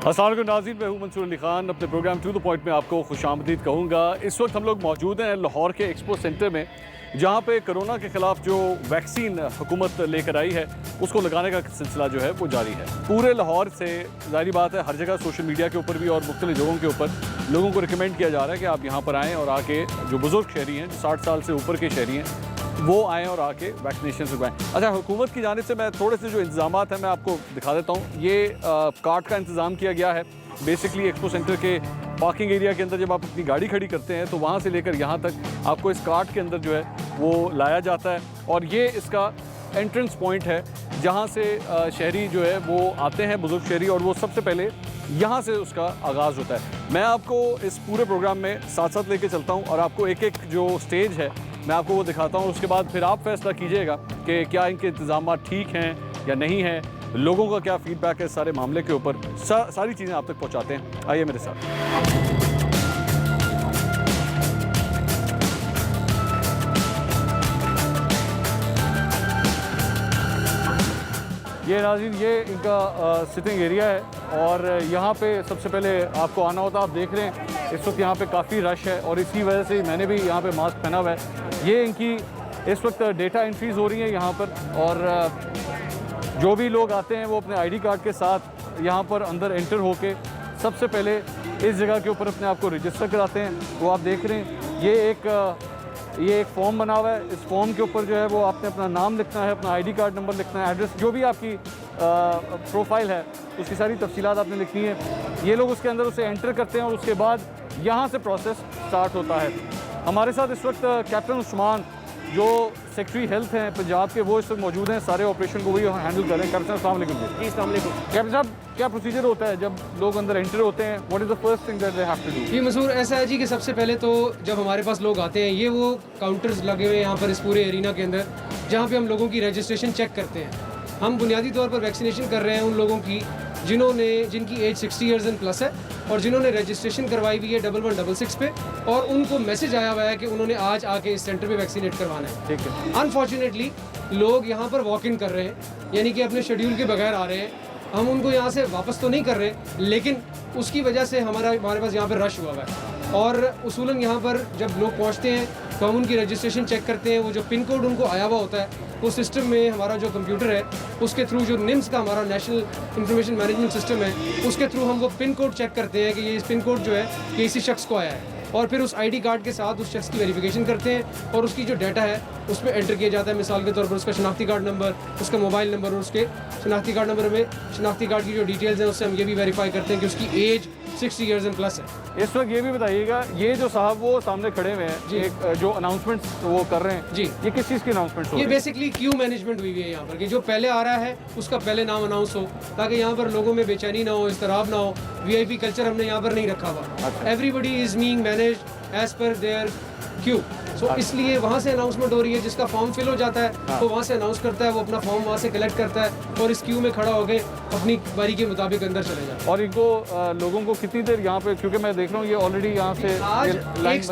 अस्सलाम वालेकुम नाज़रीन, मैं हूं मंसूर अली खान। अपने प्रोग्राम टू द पॉइंट में आपको खुशामदीद कहूँगा। इस वक्त हम लोग मौजूद हैं लाहौर के एक्सपो सेंटर में, जहाँ पे कोरोना के ख़िलाफ़ जो वैक्सीन हुकूमत लेकर आई है उसको लगाने का सिलसिला जो है वो जारी है। पूरे लाहौर से ज़ाहिर बात है हर जगह सोशल मीडिया के ऊपर भी और मुख्तलिफ जगहों के ऊपर लोगों को रिकमेंड किया जा रहा है कि आप यहाँ पर आएँ और आके जो बुज़ुर्ग शहरी हैं, जो 60 साल से ऊपर के शहरी हैं, वो आएँ और आके वैक्सीनेशन लगवाएँ। अच्छा, हुकूमत की जानिब से मैं थोड़े से जो इंतज़ामात हैं मैं आपको दिखा देता हूँ। ये कार्ट का इंतज़ाम किया गया है। बेसिकली एक्सपो सेंटर के पार्किंग एरिया के अंदर जब आप अपनी गाड़ी खड़ी करते हैं तो वहाँ से लेकर यहाँ तक आपको इस कार्ट के अंदर जो है वो लाया जाता है, और ये इसका एंट्रेंस पॉइंट है जहाँ से शहरी जो है वो आते हैं, बुज़ुर्ग शहरी, और वो सबसे पहले यहाँ से उसका आगाज़ होता है। मैं आपको इस पूरे प्रोग्राम में साथ साथ लेके चलता हूँ और आपको एक एक जो स्टेज है मैं आपको वो दिखाता हूँ। उसके बाद फिर आप फैसला कीजिएगा कि क्या इनके इंतज़ाम ठीक हैं या नहीं हैं, लोगों का क्या फ़ीडबैक है सारे मामले के ऊपर। सारी चीज़ें आप तक पहुँचाते हैं। आइए मेरे साथ। ये नाज़रीन, ये इनका सिटिंग एरिया है और यहाँ पे सबसे पहले आपको आना होता है। आप देख रहे हैं इस वक्त यहाँ पे काफ़ी रश है और इसी वजह से मैंने भी यहाँ पे मास्क पहना हुआ है। ये इनकी इस वक्त डेटा एंट्रीज़ हो रही हैं यहाँ पर, और जो भी लोग आते हैं वो अपने आईडी कार्ड के साथ यहाँ पर अंदर एंटर होके सबसे पहले इस जगह के ऊपर अपने आप को रजिस्टर कराते हैं। वो आप देख रहे हैं ये एक फॉर्म बना हुआ है। इस फॉर्म के ऊपर जो है वो आपने अपना नाम लिखना है, अपना आईडी कार्ड नंबर लिखना है, एड्रेस, जो भी आपकी प्रोफाइल है उसकी सारी तफसीलात आपने लिखनी है। ये लोग उसके अंदर उसे एंटर करते हैं और उसके बाद यहाँ से प्रोसेस स्टार्ट होता है। हमारे साथ इस वक्त कैप्टन उस्मान जो सेक्रेटरी हेल्थ हैं पंजाब के, वो इस वक्त मौजूद हैं। सारे ऑपरेशन को वही हैंडल कर रहे हैं। कैप्टन अस्सलाम वालेकुम जी। अस्सलाम वालेकुम। कैप्टन साहब, क्या प्रोसीजर होता है जब लोग अंदर एंटर होते हैं? What is the first thing that they have to do? जी मंसूर, ऐसा है जी कि सबसे पहले तो जब हमारे पास लोग आते हैं, ये वो काउंटर्स लगे हुए हैं यहाँ पर इस पूरे एरिना के अंदर, जहाँ पे हम लोगों की रजिस्ट्रेशन चेक करते हैं। हम बुनियादी तौर पर वैक्सीनेशन कर रहे हैं उन लोगों की जिनकी एज 60 ईयर्स एंड प्लस है और जिन्होंने रजिस्ट्रेशन करवाई हुई है 1166 पे, और उनको मैसेज आया हुआ है कि उन्होंने आज आके इस सेंटर पे वैक्सीनेट करवाना है। ठीक है। अनफॉर्चुनेटली लोग यहाँ पर वॉक इन कर रहे हैं, यानी कि अपने शेड्यूल के बगैर आ रहे हैं। हम उनको यहाँ से वापस तो नहीं कर रहे, लेकिन उसकी वजह से हमारे पास यहाँ पर रश हुआ हुआ है। और उसूलन यहाँ पर जब लोग पहुँचते हैं तो हम उनकी रजिस्ट्रेशन चेक करते हैं। वो जो पिन कोड उनको आया हुआ होता है वो सिस्टम में हमारा जो कंप्यूटर है उसके थ्रू, जो निम्स का हमारा नेशनल इंफॉर्मेशन मैनेजमेंट सिस्टम है, उसके थ्रू हम वो पिन कोड चेक करते हैं कि ये पिन कोड जो है कि इसी शख्स को आया है, और फिर उस आईडी कार्ड के साथ उस शख्स की वेरिफिकेशन करते हैं और उसकी जो डाटा है उसमें एंटर किया जाता है। मिसाल के तौर पर उसका शनाख्ती कार्ड नंबर, उसका मोबाइल नंबर, और उसके शनाख्ती कार्ड नंबर में शनाख्ती कार्ड की जो डिटेल्स हैं उससे हम ये भी वेरीफाई करते हैं कि उसकी एज 60 ईयर्स एंड प्लस है। इस वक्त ये भी बताइएगा, ये जो साहब वो सामने खड़े हुए हैं, एक जो अनाउंसमेंट वो कर रहे हैं जी, ये किस चीज़ की अनाउंसमेंट? ये बेसिकली क्यू मैनेजमेंट हुई हुई है यहाँ पर, कि जो पहले आ रहा है उसका पहले नाम अनाउंस हो, ताकि यहाँ पर लोगों में बेचैनी ना हो, इस्तराब ना हो। वीआईपी कल्चर हमने यहाँ पर नहीं रखा हुआ। Everybody is being managed as per their queue. So इसलिए वहाँ से अनाउंसमेंट हो रही है। जिसका फॉर्म फिल हो जाता है तो वहाँ से अनाउंस करता है, वो अपना फॉर्म वहाँ से कलेक्ट करता है और इस क्यू में खड़ा हो गए अपनी बारी के मुताबिक अंदर चले जाए। और इनको लोगों को कितनी देर यहाँ पे, क्योंकि मैं देख रहा हूँ ये ऑलरेडी यहाँ से आज एक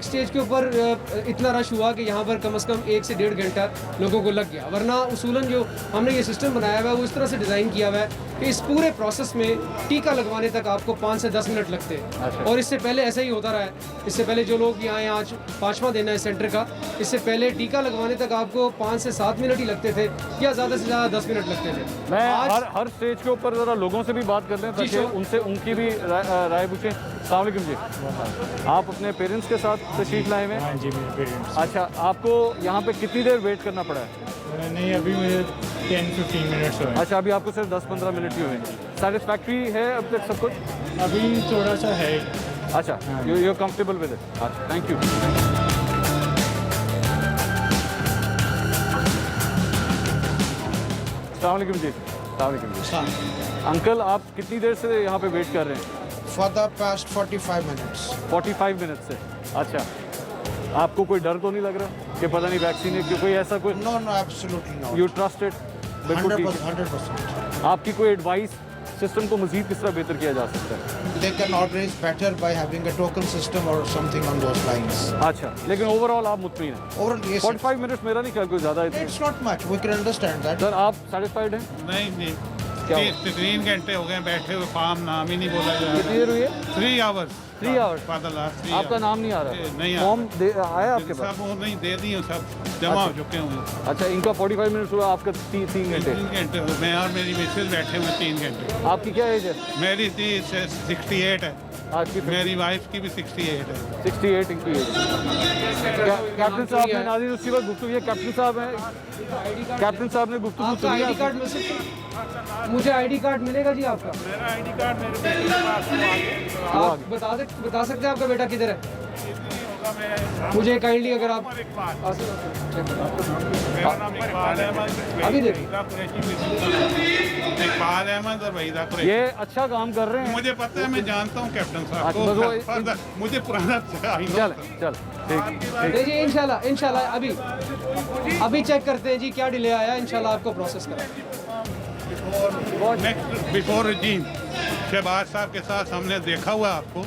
स्टेज के ऊपर इतना रश हुआ कि यहाँ पर कम से कम 1 से 1.5 घंटा लोगों को लग गया। वरना उसूलन जो हमने ये सिस्टम बनाया हुआ है वो इस तरह से डिज़ाइन किया हुआ है कि इस पूरे प्रोसेस में टीका लगवाने तक आपको 5 से 10 मिनट लगते हैं। और इससे पहले ऐसा ही होता रहा है। इससे पहले जो लोग यहाँ आज 5वां दिन है सेंटर का, इससे पहले टीका लगवाने तक आपको 5 से 7 मिनट ही लगते थे, या ज़्यादा से ज़्यादा 10 मिनट लगते थे। मैं हर स्टेज के ऊपर ज़रा लोगों से भी बात कर लें ताकि उनसे उनकी भी राय पूछें। अस्सलाम वालेकुम जी। आप अपने पेरेंट्स के साथ तशरीफ़ लाए हुए? हाँ जी, मेरे पेरेंट्स। अच्छा, आपको यहाँ पे कितनी देर वेट करना पड़ा है? नहीं, अभी मुझे 10-15 मिनट्स हुए। अच्छा, अभी आपको सिर्फ 10-15 मिनट ही हुए हैं। सेटिस्फैक्ट्री है अब तक सब कुछ? अभी थोड़ा सा है। अच्छा, you are comfortable with it? अच्छा, थैंक यू। अस्सलाम वालेकुम जी। अस्सलाम वालेकुम जी। अंकल, आप कितनी देर से यहाँ पे वेट कर रहे हैं? For the past 45 minutes. 45 minute से। अच्छा, आपको कोई डर तो नहीं लग रहा कि पता नहीं वैक्सीन है, कोई ऐसा कोई? No, absolutely not. You trust it? बिल्कुल ठीक है। 100%. आपकी कोई एडवाइस सिस्टम को मज़ीद किस तरह बेहतर किया जा सकता है? They can always better by having a token system or something on those lines. अच्छा, लेकिन ओवरऑल आप मुतमिन हैं? Overall, yes. 45 मिनट्स मेरा नहीं ख्याल कोई ज़्यादा है। It's not much. We can understand that. Sir, आप सेटिस्फाइड हैं? नहीं, क्या हुआ? 3 घंटे हो गए बैठे हुए, फार्म नाम ही नहीं बोला जा कितनी देर हुई है? रहा। 3 hours 3 hours for the last 3 आपका नाम नहीं आ रहा? नहीं फॉर्म आया आपके पास? सब वो नहीं दे दिए, सब जमा हो चुके हुए। अच्छा, इनका 45 मिनट्स हुआ, आपका 3 घंटे। 3 घंटे हो, मैं और मेरी मिसेज बैठे हुए 3 घंटे। आपकी क्या एज है? मेरी थी 68 है, आपकी मेरी वाइफ की भी 68 है। 68 इनकी एज। कैप्टन साहब ने नाज़रीन उसी वक्त गुफ्तगू, ये कैप्टन साहब हैं, कैप्टन साहब ने गुफ्तगू आपका सुनी आईडी कार्ड मिल सकता है? मुझे आईडी कार्ड मिलेगा जी आपका? मेरा आईडी कार्ड मेरे बेटे के पास है। आप बता सकते हैं आपका बेटा किधर है? मुझे काइंडली अगर आप मेरा नाम इकबाल अहमद, अभी देखिए। इकबाल अहमद और वहीदा कुरैशी। ये अच्छा काम कर रहे हैं। मुझे पता है, मैं जानता हूँ कैप्टन साहब अच्छा, बस को, वो- मुझे पुराना चल चल ठीक। जी इंशाल्लाह अभी चेक करते हैं जी क्या डिले आया, इंशाल्लाह आपको प्रोसेस करें। बिफोर रजीम शहबाज साहब के साथ हमने देखा हुआ आपको,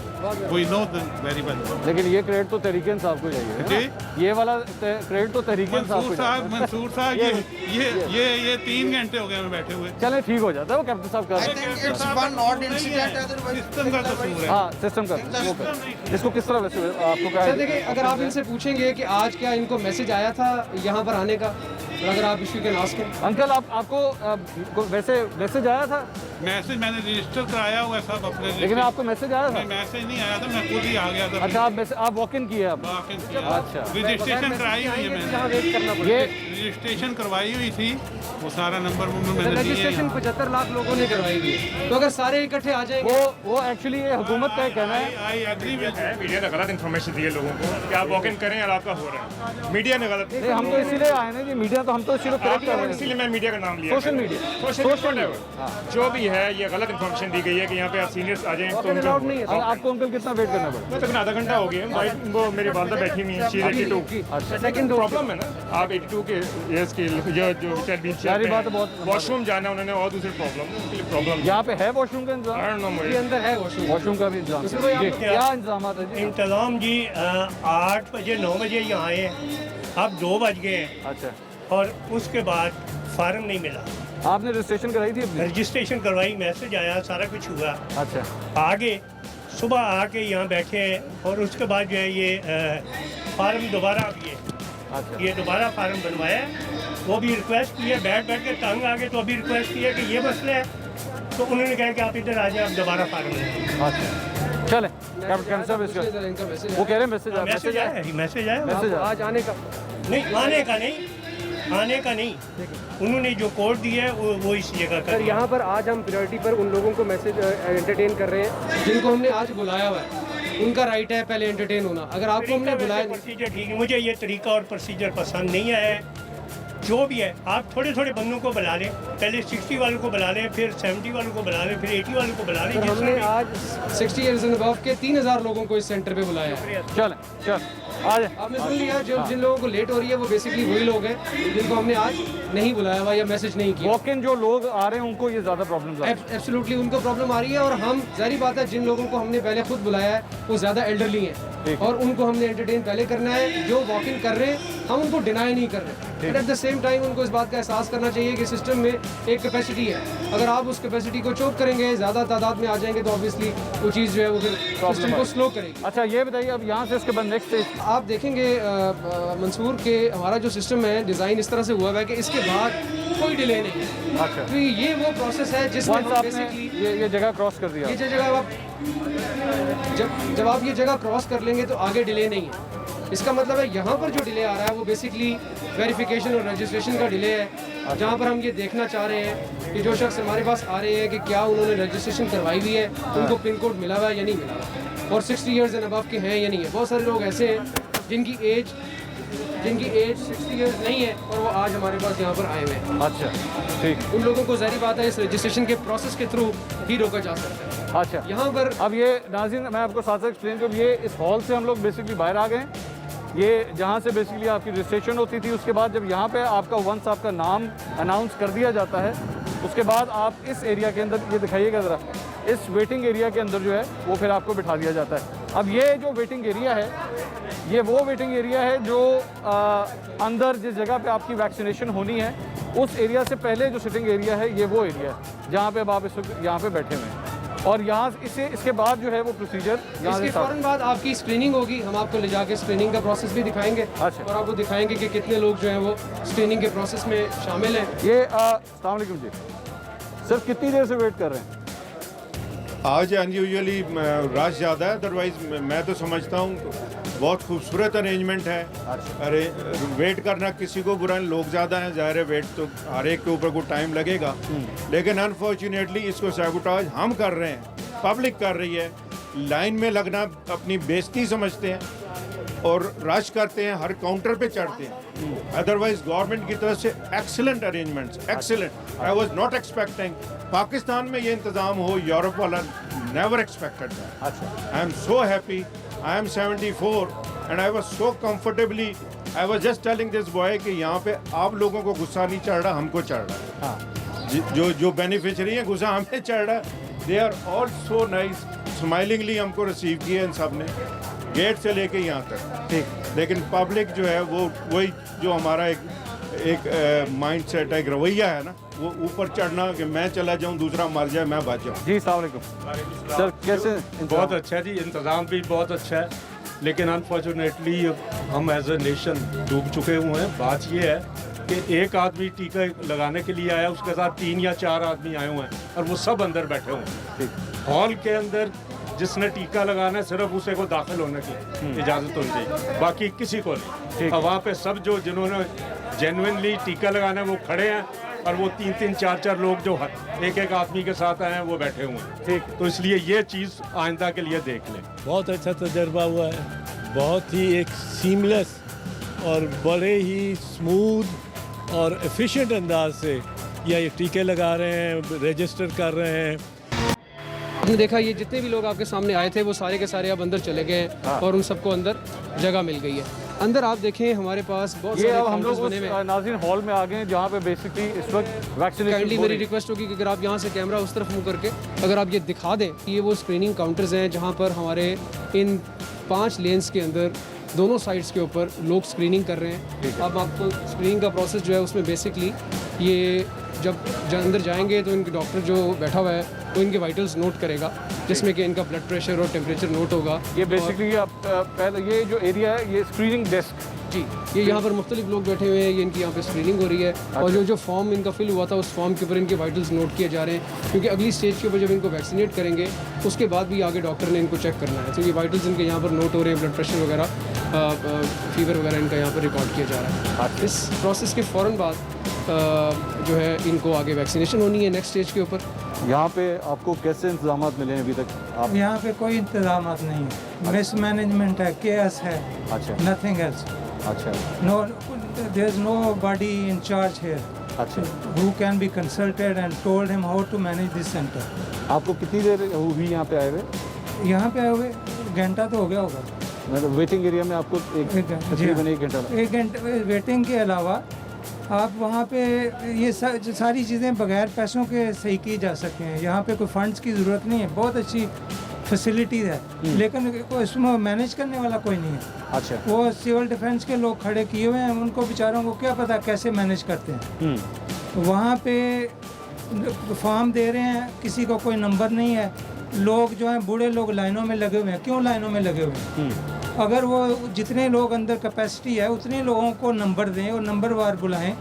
वी नो वेरी वेल। लेकिन ये क्रेडिट तो तहरीक इंसाफ को चाहिए है जी। ना? ये वाला क्रेडिट तो तहरीक इंसाफ को चाहिए। मंसूर साहब ये 3 घंटे हो गए हमें बैठे हुए। चले ठीक हो जाता है वो कैप्टन साहब का। I think it's one odd incident, otherwise system का कसूर है। हाँ, सिस्टम का वो कर। इसको किस तरह वैसे आपको क्या सर है? देखिए, अगर आप इनसे पूछेंगे कि आज क्या इनको मैसेज आया था यहाँ पर आने का, और अगर आप इशू के नास्क हैं। अंकल आपको वैसे मैसेज आया था? मैसेज मैंने रजिस्टर कराया हुआ है सब अपने। लेकिन आपको मैसेज आया था? मैसेज नहीं आया था, मैं खुद ही आ गया था। अच्छा, आप वॉक इन किए आप? अच्छा। रजिस्ट्रेशन कराई हुई है मैंने, ये रजिस्ट्रेशन करवाई हुई थी, वो सारा नंबर मैंने दिए रजिस्ट्रेशन हैं। 75 लाख लोगों ने करवाई हुई है, तो अगर सारे इकट्ठे आ जाएंगे। वो एक्चुअली ये हुकूमत का कहना है। आई एग्री विद है मीडिया ने गलत इन्फॉर्मेशन दी है लोगों को कि आप वॉक इन करें और आपका हो रहा है। मीडिया ने गलत, नहीं, हम तो इसीलिए आए ना जी, मीडिया तो हम तो सिर्फ करेक्ट कर रहे हैं। इसीलिए मैं मीडिया का नाम लिया। Social media. सोशल जो भी है, ये गलत इन्फॉर्मेशन दी गई है कि यहाँ पे आप सीनियर्स आ जाएं तो अलाउड नहीं है। आपको अंकल कितना वेट करना पड़ा? मैं तकरीबन आधा घंटा हो गया। वो मेरी वालदा बैठी हुई है, शी 82। अच्छा, सेकंड प्रॉब्लम है ना, आप 82 के एज के जो सारी बात बहुत- वॉशरूम जाना उन्होंने और दूसरी प्रॉब्लम, उनके लिए प्रॉब्लम। यहाँ पे है वॉशरूम का इंतजाम? I don't know मुझे। के अंदर है वॉशरूम। वॉशरूम का भी इंतजाम है। जी, क्या इंतजाम है जी? इंतज़ाम जी 8 बजे 9 बजे यहाँ आए, अब 2 बज गए हैं अच्छा, और उसके बाद फार्म नहीं मिला। आपने रजिस्ट्रेशन कराई थी अपनी? रजिस्ट्रेशन करवाई, मैसेज आया, सारा कुछ हुआ। अच्छा, आगे सुबह आके यहाँ बैठे हैं और उसके बाद जो है ये फार्म दोबारा अब अच्छा। ये दोबारा फार्म बनवाया है। वो भी रिक्वेस्ट की है, बैठ बैठ के तंग आ गए, तो अभी रिक्वेस्ट की है कि ये मसला है, तो उन्होंने कहा कि आप इधर आ जाए, आप दोबारा फार्म लें। अच्छा, चले कैप्टन साहब इसका इनका मैसेज वो कह रहे हैं मैसेज मैसेज आया है, मैसेज आया है। मैसेज आया। आज आने का। नहीं, आने का नहीं, उन्होंने जो कोड दिया है वो इस जगह का सर दिया है। यहाँ पर आज हम प्रायोरिटी पर उन लोगों को मैसेज एंटरटेन कर रहे हैं जिनको हमने आज बुलाया हुआ है। उनका राइट है पहले एंटरटेन होना। अगर आपको हमने बुलाया नहीं, प्रोसीजर ठीक है, मुझे ये तरीका और प्रोसीजर पसंद नहीं आया है। जो भी है, आप थोड़े थोड़े बंदों को बुला लें, पहले 60 वालों को बुला लें, फिर 70 वालों को बुला लें, फिर 80 वालों को बुला लें। सर जिस हमने तरह आज 60 ईयर्स एंड अबव के 3000 लोगों को इस सेंटर पे बुलाया है। चल आ जाए। आपने सुन लिया, जो जिन लोगों को लेट हो रही है वो बेसिकली वही लोग हैं जिनको हमने आज नहीं बुलाया हुआ या मैसेज नहीं किया। वॉक इन जो लोग आ रहे हैं उनको ये ज़्यादा प्रॉब्लम है। एब्सोल्युटली उनको प्रॉब्लम आ रही है, और हम जाहिर बात है जिन लोगों को हमने पहले खुद बुलाया है वो ज़्यादा एल्डरली हैं और उनको हमने एंटरटेन पहले करना है। जो वॉक इन कर रहे हैं हम उनको डिनाई नहीं कर रहे, but at the same time उनको इस बात का एहसास करना चाहिए कि सिस्टम में एक कैपेसिटी है। अगर आप उस कैपेसिटी को चोक करेंगे, ज़्यादा तादाद में आ जाएंगे, तो ऑब्वियसली वो चीज़ जो है वो फिर सिस्टम को स्लो करेगी। अच्छा, ये बताइए अब यहाँ से इसके बाद नेक्स्ट स्टेज। आप देखेंगे मंसूर के हमारा जो सिस्टम है डिज़ाइन इस तरह से हुआ है कि इसके बाद कोई डिले नहीं है। अच्छा, तो ये वो प्रोसेस है जिसमें वंस हम आपने बेसिकली ये जगह क्रॉस कर दिया। ये जो जगह आप जब आप ये जगह क्रॉस कर लेंगे तो आगे डिले नहीं है। इसका मतलब है यहाँ पर जो डिले आ रहा है वो बेसिकली वेरिफिकेशन और रजिस्ट्रेशन का डिले है, जहाँ पर हम ये देखना चाह रहे हैं कि जो शख्स हमारे पास आ रहे हैं कि क्या उन्होंने रजिस्ट्रेशन करवाई हुई है, उनको पिन कोड मिला हुआ है या नहीं मिला हुआ, और 60 ईयर्स एंड अबव के हैं या नहीं है। बहुत सारे लोग ऐसे हैं जिनकी एज 60 ईयर्स नहीं है और वो आज हमारे पास यहाँ पर आए हुए हैं। अच्छा, ठीक। उन लोगों को जाहिर बात है इस रजिस्ट्रेशन के प्रोसेस के थ्रू ही रोका जा सकता है। अच्छा, यहाँ पर अब ये नाज़रीन मैं आपको साथ साथ एक्सप्लेन करूँ, ये इस हॉल से हम लोग बेसिकली बाहर आ गए हैं। ये जहाँ से बेसिकली आपकी रजिस्ट्रेशन होती थी, उसके बाद जब यहाँ पे आपका वंस आपका नाम अनाउंस कर दिया जाता है, उसके बाद आप इस एरिया के अंदर, ये दिखाइएगा ज़रा, इस वेटिंग एरिया के अंदर जो है वो फिर आपको बिठा दिया जाता है। अब ये जो वेटिंग एरिया है, ये वो वेटिंग एरिया है जो अंदर जिस जगह पे आपकी वैक्सीनेशन होनी है उस एरिया से पहले जो सिटिंग एरिया है ये वो एरिया है जहाँ पे अब आप इस वक्त यहाँ पे बैठे हुए हैं। और यहाँ इसके बाद जो है वो प्रोसीजर यहाँ इसके से फ़ौरन बाद आपकी स्क्रीनिंग होगी, हम आपको ले जाके स्क्रीनिंग का प्रोसेस भी दिखाएंगे अच्छा। और आपको दिखाएंगे कि कितने लोग जो हैं वो स्क्रीनिंग के प्रोसेस में शामिल हैं। ये अस्सलाम वालेकुम जी, सर कितनी देर से वेट कर रहे हैं? आज अनयूजुअली रश ज़्यादा है, अदरवाइज मैं तो समझता हूँ बहुत खूबसूरत अरेंजमेंट है। अरे वेट करना किसी को बुरा नहीं, लोग ज़्यादा हैं, ज़ाहिर है वेट तो हर एक के ऊपर को टाइम लगेगा, लेकिन अनफॉर्चुनेटली इसको सैबोटाज हम कर रहे हैं, पब्लिक कर रही है। लाइन में लगना अपनी बेइज्जती समझते हैं और रश करते हैं, हर काउंटर पे चढ़ते हैं। अदरवाइज गवर्नमेंट की तरफ से excellent arrangements, excellent. I was not expecting Pakistan में ये इंतज़ाम हो, यूरोप वाला नेवर एक्सपेक्टेड दैट। अच्छा, I am so happy. I am 74 and I was so comfortably, I was just telling this boy कि यहाँ पे आप लोगों को गुस्सा नहीं चढ़ रहा, हमको चढ़ रहा है। हाँ। जो बेनिफिशरी हैं गुस्सा हमें चढ़ रहा है। They are all so nice, smilingly हमको रिसीव किया इन सब ने, गेट से लेके यहाँ तक। ठीक। लेकिन पब्लिक जो है वो वही जो हमारा एक माइंड सेट है, एक रवैया है ना, वो ऊपर चढ़ना कि मैं चला जाऊं दूसरा मर जाए मैं बच जाऊं। जी अस्सलाम वालेकुम सर, कैसे? बहुत अच्छा जी, इंतज़ाम भी बहुत अच्छा है, लेकिन अनफॉर्चुनेटली हम एज ए नेशन डूब चुके हुए हैं। बात ये है कि एक आदमी टीका लगाने के लिए आया, उसके साथ 3 या 4 आदमी आए हुए हैं और वो सब अंदर बैठे हुए हैं। हॉल के अंदर जिसने टीका लगाना है सिर्फ उसे को दाखिल होने की इजाज़त होनी चाहिए, बाकी किसी को नहीं। वहाँ पे सब जो जिन्होंने जेन्युइनली टीका लगाना है वो खड़े हैं और वो 3-3, 4-4 लोग जो एक आदमी के साथ आए हैं वो बैठे हुए हैं। ठीक, तो इसलिए ये चीज़ आइंदा के लिए देख लें। बहुत अच्छा तजर्बा हुआ है, बहुत ही एक सीमलेस और बड़े ही स्मूथ और एफिशिएंट अंदाज से ये टीके लगा रहे हैं, रजिस्टर कर रहे हैं। आपने देखा ये जितने भी लोग आपके सामने आए थे वो सारे के सारे अब अंदर चले गए हैं और उन सबको अंदर जगह मिल गई है। अंदर आप देखें हमारे पास बहुत ये सारे अब हम लोग काउंटर्स बने हुए हैं। नाज़रीन हॉल में आ गए हैं जहाँ पे बेसिकली इस वक्त वैक्सीनेशन काइंडली मेरी रिक्वेस्ट होगी कि अगर आप यहाँ से कैमरा उस तरफ मूव करके अगर आप ये दिखा दें कि ये वो स्क्रीनिंग काउंटर्स हैं जहाँ पर हमारे इन 5 लेन्स के अंदर दोनों साइड्स के ऊपर लोग स्क्रीनिंग कर रहे हैं। अब आपको स्क्रीनिंग का प्रोसेस जो है उसमें बेसिकली ये जब अंदर जाएंगे तो इनके डॉक्टर जो बैठा हुआ है वो इनके वाइटल्स नोट करेगा, जिसमें कि इनका ब्लड प्रेशर और टेम्परेचर नोट होगा। ये बेसिकली आप पहले ये जो एरिया है ये स्क्रीनिंग डेस्क, जी ये यहाँ पर मुख्तलिफ लोग बैठे हुए हैं, ये इनकी यहाँ पे स्क्रीनिंग हो रही है और जो फॉर्म इनका फिल हुआ था उस फॉर्म के ऊपर इनके वाइटल्स नोट किए जा रहे हैं, क्योंकि अगली स्टेज के ऊपर जब इनको वैक्सीनेट करेंगे उसके बाद भी आगे डॉक्टर ने इनको चेक करना है। तो ये वाइटल्स इनके यहाँ पर नोट हो रहे हैं, ब्लड प्रेशर वगैरह, फीवर वगैरह इनका यहाँ पर रिकॉर्ड किया जा रहा है। इस प्रोसेस के फ़ौरन बाद जो है इनको आगे वैक्सीनेशन होनी है नेक्स्ट स्टेज के ऊपर। यहाँ पे आपको कैसे इंतजाम मिले हैं अभी तक? आप यहाँ पे कोई इंतजाम नहीं है, मिस मैनेजमेंट है, केएस है, अच्छा नथिंग एल्स। अच्छा no, there is nobody in charge here अच्छा, who can be consulted and told him how to manage this center. आपको कितनी देर हुई यहाँ पे आए हुए? यहाँ पे आए हुए घंटा तो हो गया होगा। मतलब वेटिंग एरिया में आपको तकरीबन 1 घंटा लगा। 1 घंटे वेटिंग के अलावा आप वहाँ पे ये सारी चीज़ें बगैर पैसों के सही की जा सकती हैं। यहाँ पे कोई फंड्स की ज़रूरत नहीं है, बहुत अच्छी फैसिलिटीज़ है, लेकिन इसमें मैनेज करने वाला कोई नहीं है। अच्छा, वो सिविल डिफेंस के लोग खड़े किए हुए हैं, उनको बेचारों को क्या पता कैसे मैनेज करते हैं। वहाँ पे फॉर्म दे रहे हैं, किसी को कोई नंबर नहीं है, लोग जो हैं बूढ़े लोग लाइनों में लगे हुए हैं। क्यों लाइनों में लगे हुए हैं? अगर वो जितने लोग अंदर कैपेसिटी है उतने लोगों को नंबर दें और नंबर वार बुलाएं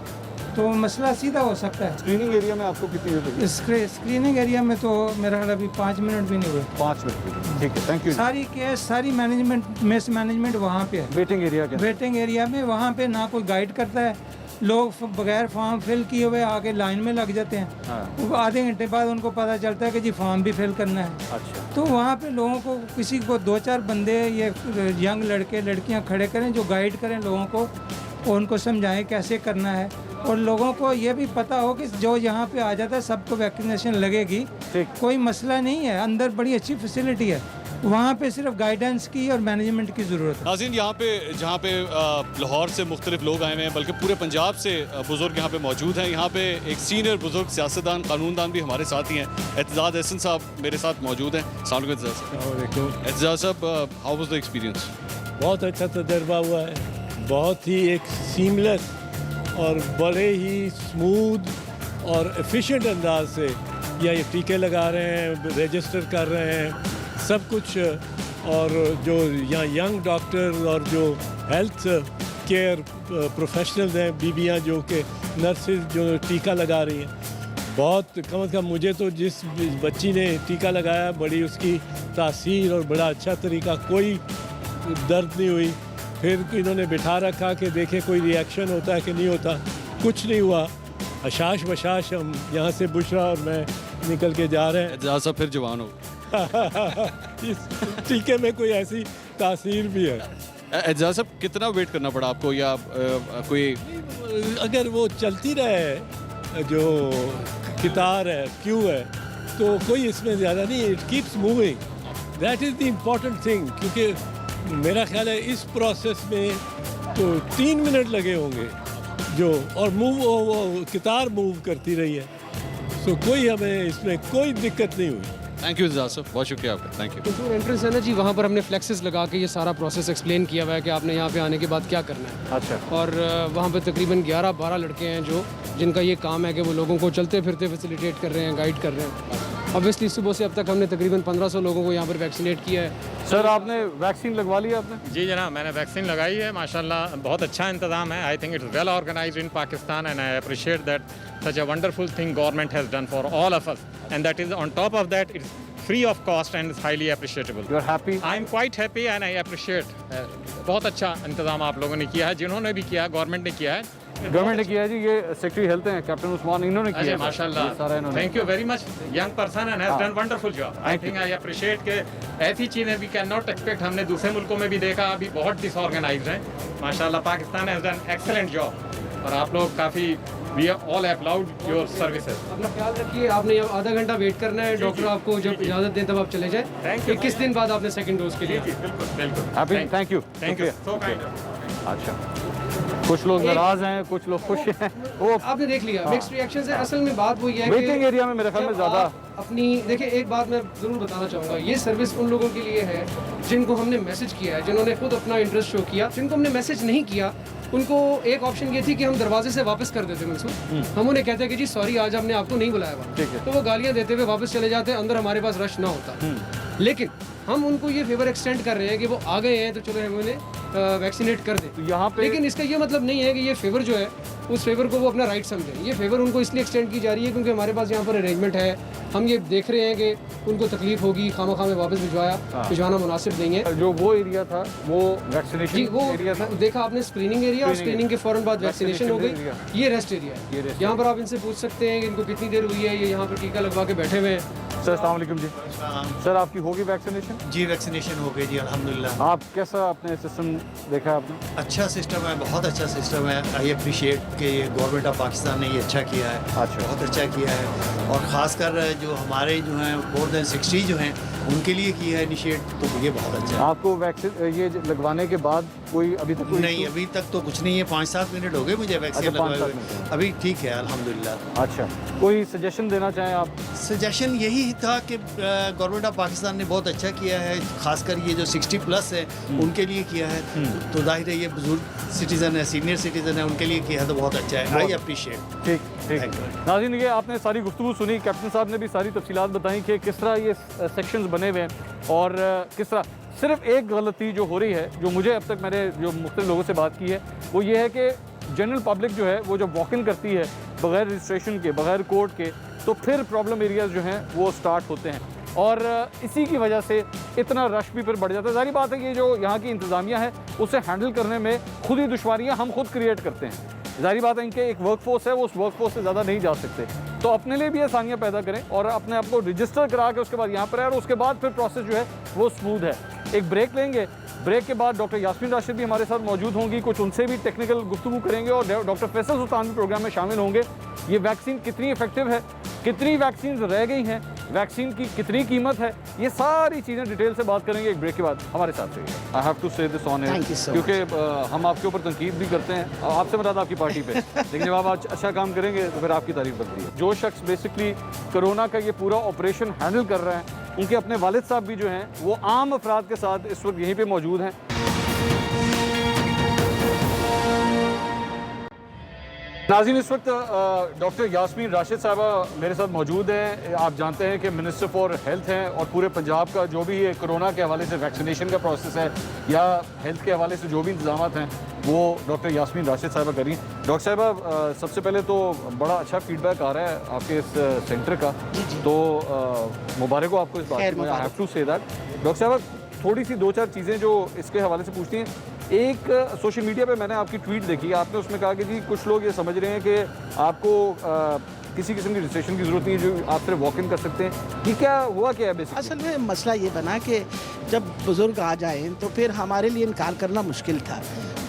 तो मसला सीधा हो सकता है। स्क्रीनिंग एरिया में आपको कितनी देर लगी? स्क्रीनिंग एरिया में तो मेरा ख्याल अभी 5 मिनट भी नहीं हुए। 5 मिनट, ठीक है, थैंक यू। सारी केस सारी मैनेजमेंट मिस मैनेजमेंट वहाँ पे है। वेटिंग एरिया के वेटिंग एरिया में वहाँ पे ना कोई गाइड करता है, लोग बगैर फॉर्म फिल किए हुए आगे लाइन में लग जाते हैं। हाँ। आधे घंटे बाद उनको पता चलता है कि जी फॉर्म भी फिल करना है। अच्छा, तो वहाँ पे लोगों को किसी को 2-4 बंदे ये यंग लड़के लड़कियाँ खड़े करें जो गाइड करें लोगों को, और उनको समझाएं कैसे करना है, और लोगों को ये भी पता हो कि जो यहाँ पे आ जाता है सबको वैक्सीनेशन लगेगी, कोई मसला नहीं है। अंदर बड़ी अच्छी फैसिलिटी है, वहाँ पे सिर्फ गाइडेंस की और मैनेजमेंट की ज़रूरत है। नाज़रीन यहाँ पे जहाँ पे लाहौर से मुख्तलिफ लोग आए हुए हैं, बल्कि पूरे पंजाब से बुज़ुर्ग यहाँ पे मौजूद हैं। यहाँ पे एक सीनियर बुज़ुर्ग सियासतदान कानूनदान भी हमारे साथ ही हैं, एतजाज़ एहसन साहब मेरे साथ मौजूद हैं। अस्सलाम वालेकुम एतजाज़। एतजाज़ साहब, हाउ वाज द एक्सपीरियंस? बहुत अच्छा तजर्बा हुआ है, बहुत ही एक सीमलेस और बड़े ही स्मूथ और एफिशिएंट अंदाज से ये टीके लगा रहे हैं, रजिस्टर कर रहे हैं सब कुछ। और जो यहाँ यंग डॉक्टर और जो हेल्थ केयर प्रोफेशनल्स हैं, बीबियाँ जो कि नर्सेज जो टीका लगा रही हैं, बहुत कम से कम मुझे तो जिस बच्ची ने टीका लगाया बड़ी उसकी तासीर और बड़ा अच्छा तरीका, कोई दर्द नहीं हुई। फिर इन्होंने बिठा रखा कि देखें कोई रिएक्शन होता है कि नहीं होता, कुछ नहीं हुआ। अशाश बशाश हम यहाँ से बुशरा और मैं निकल के जा रहे हैं। एजाज साहब फिर जवान हो। इस टीके में कोई ऐसी तासीर भी है। एजाज साहब कितना वेट करना पड़ा आपको, या कोई अगर वो चलती रहे जो कितार है, क्यू है, तो कोई इसमें ज़्यादा नहीं, it keeps moving, that is the important thing. क्योंकि मेरा ख्याल है इस प्रोसेस में तो 3 मिनट लगे होंगे जो, और वो कितार मूव करती रही है, तो कोई हमें इसमें कोई दिक्कत नहीं हुई। थैंक यू एजाज साहब, बहुत शुक्रिया आपका, थैंक यू। तो एंट्रेंस है ना जी, वहाँ पर हमने फ्लेक्सेस लगा के ये सारा प्रोसेस एक्सप्लेन किया हुआ है कि आपने यहाँ पे आने के बाद क्या करना है। अच्छा। और वहाँ पे तकरीबन 11-12 लड़के हैं जो जिनका ये काम है कि वो लोगों को चलते फिरते फैसिलिटेट कर रहे हैं, गाइड कर रहे हैं। ऑब्वियसली सुबह से अब तक हमने तकरीबन 1500 लोगों को यहाँ पर वैक्सीनेट किया है। सर आपने वैक्सीन लगवा लिया आपने? जी जनाब, मैंने वैक्सीन लगाई है, माशाल्लाह बहुत अच्छा इंतजाम है। I think it's well organised in Pakistan and I appreciate that such a wonderful thing government has done for all of us, and that is on top of that it's free of cost and is highly appreciable. You are happy? I am quite happy and I appreciate. बहुत अच्छा इंतजाम आप लोगों ने किया है, जिन्होंने भी किया, गवर्नमेंट ने किया है। गवर्नमेंट ने किया है जी, ये सेक्रेटरी हेल्थ हैं कैप्टन उस्मान, इन्होंने किया है माशाल्लाह। सारा इन्होंने। Thank you very much, young person and has done wonderful job. I think I appreciate के ऐसी चीज़ें भी कैन नॉट एक्सपेक्ट, हमने दूसरे मुल्कों में भी देखा, अभी बहुत डिसऑर्गेनाइज्ड है। माशाल्लाह Pakistan has done excellent job, और आप लोग काफ़ी We all applaud your services. अपना ख्याल रखिए, आपने अब आधा घंटा वेट करना है, डॉक्टर आपको जब इजाज़त दें तब आप चले जाएं। 21 दिन बाद आपने सेकंड डोज के लिए। बिल्कुल बिल्कुल। Happy, thank you, thank you so kind. अच्छा, कुछ लोग नाराज हैं, कुछ लोग खुश हैं, वो आपने देख लिया मिक्स्ड रिएक्शंस है। असल में बात वो ये है कि वेटिंग एरिया में मेरे ख्याल में ज़्यादा अपनी देखिए, एक बात मैं ज़रूर बताना चाहूँगा, ये सर्विस उन लोगों के लिए है जिनको हमने मैसेज किया है, जिन्होंने खुद अपना इंटरेस्ट शो किया। जिनको हमने मैसेज नहीं किया उनको एक ऑप्शन ये थी कि हम दरवाजे से वापस कर देते मंसूर, हम उन्हें कहते कि जी सॉरी आज हमने आपको नहीं बुलाया हुआ, तो वो गालियाँ देते हुए वापस चले जाते, अंदर हमारे पास रश ना होता। लेकिन हम उनको ये फेवर एक्सटेंड कर रहे हैं कि वो आ गए हैं तो चलो हम उन्हें वैक्सीनेट कर दें। तो यहाँ पे लेकिन इसका ये मतलब नहीं है कि ये फेवर जो है उस फेवर को वो अपना राइट समझें। ये फेवर उनको इसलिए एक्सटेंड की जा रही है क्योंकि हमारे पास यहाँ पर अरेंजमेंट है, हम ये देख रहे हैं कि उनको तकलीफ होगी, खामा में वापस भिजवाना मुनासिब नहीं है। जो वो एरिया था वो वैक्सीनेशन जी, वो एरिया था, देखा आपने स्क्रीनिंग एरिया, और स्क्रीनिंग के फौरन बाद वैक्सीनेशन हो गई। ये रेस्ट एरिया है, यहाँ पर आप इनसे पूछ सकते हैं कि इनको कितनी देर हुई है, ये यहाँ पर टीका लगवा के बैठे हुए हैं। सर अस्सलाम वालेकुम जी। सर आपकी होगी वैक्सीनेशन? जी वैक्सीनेशन हो गई जी अल्हम्दुलिल्लाह। आप कैसा आपने सिस्टम देखा आपने? अच्छा सिस्टम है, बहुत अच्छा सिस्टम है। आई अप्रिशिएट कि गवर्नमेंट ऑफ पाकिस्तान ने ये अच्छा किया है। अच्छा। बहुत अच्छा किया है, और ख़ासकर जो हमारे जो हैं मोर देन 60 जो हैं उनके लिए किया है इनिशिएट, तो ये बहुत अच्छा है। आपको वैक्सीन ये लगवाने के बाद कोई अभी तक कोई नहीं, अभी तक तो कुछ नहीं है, 5-7 मिनट हो गए मुझे वैक्सीन लगवाए हुए, अभी ठीक है अल्हम्दुलिल्लाह। अच्छा, कोई सजेशन देना चाहें आप? सजेशन यही था कि गवर्नमेंट ऑफ पाकिस्तान ने बहुत अच्छा किया है, खासकर ये जो 60+ है उनके लिए किया है, तो जाहिर है ये बुजुर्ग सिटीज़न है, सीनियर सिटीज़न है, उनके लिए किया है तो बहुत अच्छा है। I appreciate. ठीक ठीक। नाज़रीन, ये आपने सारी गुफ्तगू सुनी, कैप्टन साहब ने भी सारी तफसीलात बताई कि किस तरह ये सेक्शंस बने हुए हैं और किस तरह। सिर्फ एक गलती जो हो रही है, जो मुझे अब तक मैंने जो मुख्तलिफ लोगों से बात की है, वो ये है कि जनरल पब्लिक जो है वो जब वॉक इन करती है बग़ैर रजिस्ट्रेशन के, बग़ैर कोड के, तो फिर प्रॉब्लम एरियाज़ जो हैं वो स्टार्ट होते हैं, और इसी की वजह से इतना रश भी फिर बढ़ जाता है। ज़ाहिर बात है कि जो यहाँ की इंतज़ामिया है उसे हैंडल करने में खुद ही दुश्वारियाँ हम खुद क्रिएट करते हैं। ज़ाहिर बात है इनके एक वर्क फोर्स है, वो उस वर्क फोर्स से ज़्यादा नहीं जा सकते, तो अपने लिए भी आसानियाँ पैदा करें और अपने आप को रजिस्टर करा के उसके बाद यहाँ पर आए, और उसके बाद फिर प्रोसेस जो है वो स्मूथ है। एक ब्रेक लेंगे, ब्रेक के बाद डॉक्टर यास्मीन राशिद भी हमारे साथ मौजूद होंगी, कुछ उनसे भी टेक्निकल गुफ्तगू करेंगे, और डॉक्टर फैसल सुल्तान भी प्रोग्राम में शामिल होंगे। ये वैक्सीन कितनी इफेक्टिव है, कितनी वैक्सीन रह गई हैं, वैक्सीन की कितनी कीमत है, ये सारी चीज़ें डिटेल से बात करेंगे एक ब्रेक के बाद। हमारे साथ रहिए। आई हैव टू से दिस ऑन एयर, क्योंकि हम आपके ऊपर तनकीद भी करते हैं, आपसे मदद आपकी पार्टी पे, लेकिन जब आप आज अच्छा काम करेंगे तो फिर आपकी तारीफ बनती है। जो शख्स बेसिकली कोरोना का ये पूरा ऑपरेशन हैंडल कर रहे हैं, उनके अपने वालिद साहब भी जो हैं वो आम अफराद के साथ इस वक्त यहीं पे मौजूद हैं। नाज़रीन, इस वक्त डॉक्टर यास्मीन राशिद साहबा मेरे साथ मौजूद हैं। आप जानते हैं कि मिनिस्टर फॉर हेल्थ हैं और पूरे पंजाब का जो भी ये कोरोना के हवाले से वैक्सीनेशन का प्रोसेस है या हेल्थ के हवाले से जो भी इंतजाम हैं वो डॉक्टर यास्मीन राशिद साहबा करी। डॉक्टर साहबा, सबसे पहले तो बड़ा अच्छा फीडबैक आ रहा है आपके इस सेंटर का, तो मुबारक हो आपको इस बात में। I have to say that. Doctor साहबा, थोड़ी सी 2-4 चीज़ें जो इसके हवाले से पूछती हैं। एक, सोशल मीडिया पे मैंने आपकी ट्वीट देखी, आपने उसमें कहा कि जी कुछ लोग ये समझ रहे हैं कि आपको किसी किस्म की रजिस्ट्रेशन की ज़रूरत नहीं है, जो आप सिर्फ वॉक इन कर सकते हैं। ये क्या हुआ, क्या है बेसिकली? असल में मसला ये बना कि जब बुज़ुर्ग आ जाएं तो फिर हमारे लिए इनकार करना मुश्किल था।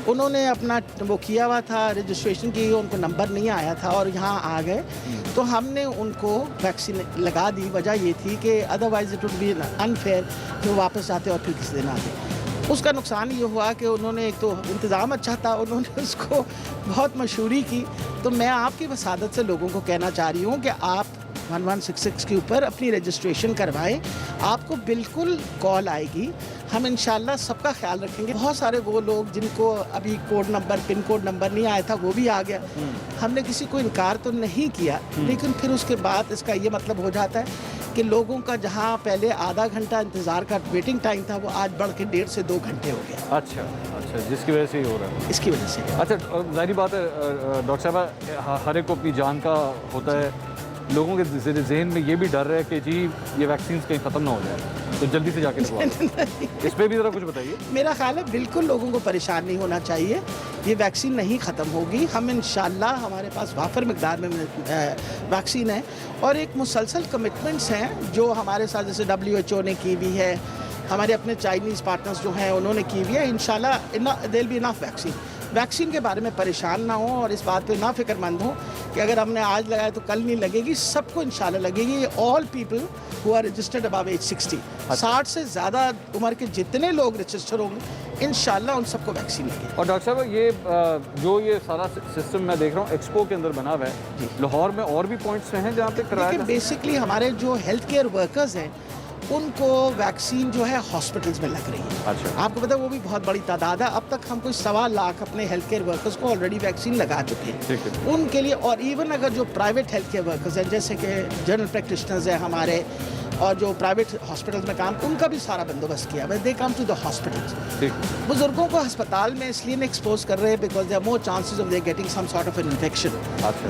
उन्होंने अपना वो किया हुआ था, रजिस्ट्रेशन की, उनको नंबर नहीं आया था और यहाँ आ गए तो हमने उनको वैक्सीन लगा दी। वजह ये थी कि otherwise it would be unfair कि वो वापस आते और फिर किसी दिन आते। उसका नुकसान ये हुआ कि उन्होंने, एक तो इंतज़ाम अच्छा था, उन्होंने उसको बहुत मशहूरी की। तो मैं आपकी वसादत से लोगों को कहना चाह रही हूँ कि आप 1166 के ऊपर अपनी रजिस्ट्रेशन करवाएं, आपको बिल्कुल कॉल आएगी। हम इंशाल्लाह सबका ख्याल रखेंगे। बहुत सारे वो लोग जिनको अभी code number, pin code number नहीं आया था, वो भी आ गया। हमने किसी को इनकार तो नहीं किया, लेकिन फिर उसके बाद इसका ये मतलब हो जाता है कि लोगों का जहाँ पहले आधा घंटा इंतज़ार का वेटिंग टाइम था, वो आज बढ़ के 1.5 से 2 घंटे हो गया। अच्छा, जिसकी वजह से ही हो रहा है। इसकी वजह से। अच्छा, जाहिर बात है डॉक्टर साहब, हर एक को अपनी जान का होता है। लोगों के जहन में ये भी डर है कि जी ये वैक्सीन कहीं ख़त्म ना हो जाए, तो जल्दी से जाके लगवा लो। इस पर भी ज़रा कुछ बताइए। मेरा ख्याल है बिल्कुल लोगों को परेशान नहीं होना चाहिए। ये वैक्सीन नहीं ख़त्म होगी। हम इंशाल्लाह, हमारे पास वाफर मिकदार में वैक्सीन है और एक मुसलसल कमिटमेंट्स हैं जो हमारे साथ, जैसे WHO ने की हुई है, हमारे अपने चाइनीज़ पार्टनर्स जो हैं उन्होंने की हुई है। इंशाल्लाह there will be enough vaccine. Vaccine के बारे में परेशान ना हो और इस बात पे ना फिक्रमंद हो कि अगर हमने आज लगाया तो कल नहीं लगेगी। सबको इंशाल्लाह लगेगी। All people who are registered above age 60, 60 से ज़्यादा उम्र के जितने लोग रजिस्टर होंगे इंशाल्लाह उन सबको वैक्सीन लगेगी। और डॉक्टर साहब, ये जो ये सारा सिस्टम मैं देख रहा हूँ एक्सपो के अंदर बना हुआ है, लाहौर में और भी पॉइंट्स हैं जहाँ पे कराया? बेसिकली हमारे जो हेल्थ केयर वर्कर्स हैं उनको वैक्सीन जो है हॉस्पिटल्स में लग रही है। अच्छा। आपको पता है वो भी बहुत बड़ी तादाद है। अब तक हम कोई 1.25 लाख अपने हेल्थ केयर वर्कर्स को ऑलरेडी वैक्सीन लगा चुके हैं उनके लिए। और इवन अगर जो प्राइवेट हेल्थ केयर वर्कर्स हैं, जैसे कि जनरल प्रैक्टिशनर्स हैं हमारे और जो प्राइवेट हॉस्पिटल्स में काम, उनका भी सारा बंदोबस्त किया है। दे कम टू द हॉस्पिटल्स। बुजुर्गों को अस्पताल में इसलिए नहीं एक्सपोज कर रहे हैं because there more chances of they getting some sort of an infection.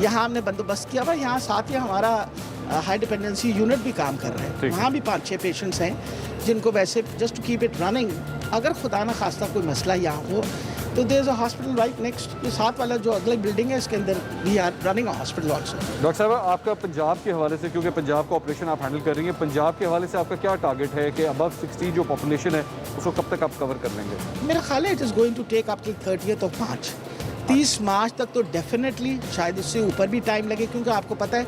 यहाँ हमने बंदोबस्त किया हुआ। यहाँ साथ ही हमारा हाई डिपेंडेंसी यूनिट भी काम कर रहे हैं। वहाँ भी 5-6 पेशेंट्स हैं जिनको वैसे just to keep it running, अगर खुदा ना खास्ता कोई मसला यहाँ हो तो there is a hospital right next. ये साथ वाला जो अगली बिल्डिंग है इसके अंदर we are running a hospital also. Doctor साहब, आपका पंजाब के हवाले से, क्योंकि पंजाब का ऑपरेशन आप हैंडल कर रही हैं, पंजाब के हवाले से आपका क्या टारगेट है कि अबव 60 जो पॉपुलेशन है उसको कब तक आप कवर कर लेंगे? मेरा ख्याल है it is going to take up till 30th of March। 30 March तक तो डेफिनेटली, शायद इससे ऊपर भी टाइम लगे, क्योंकि आपको पता है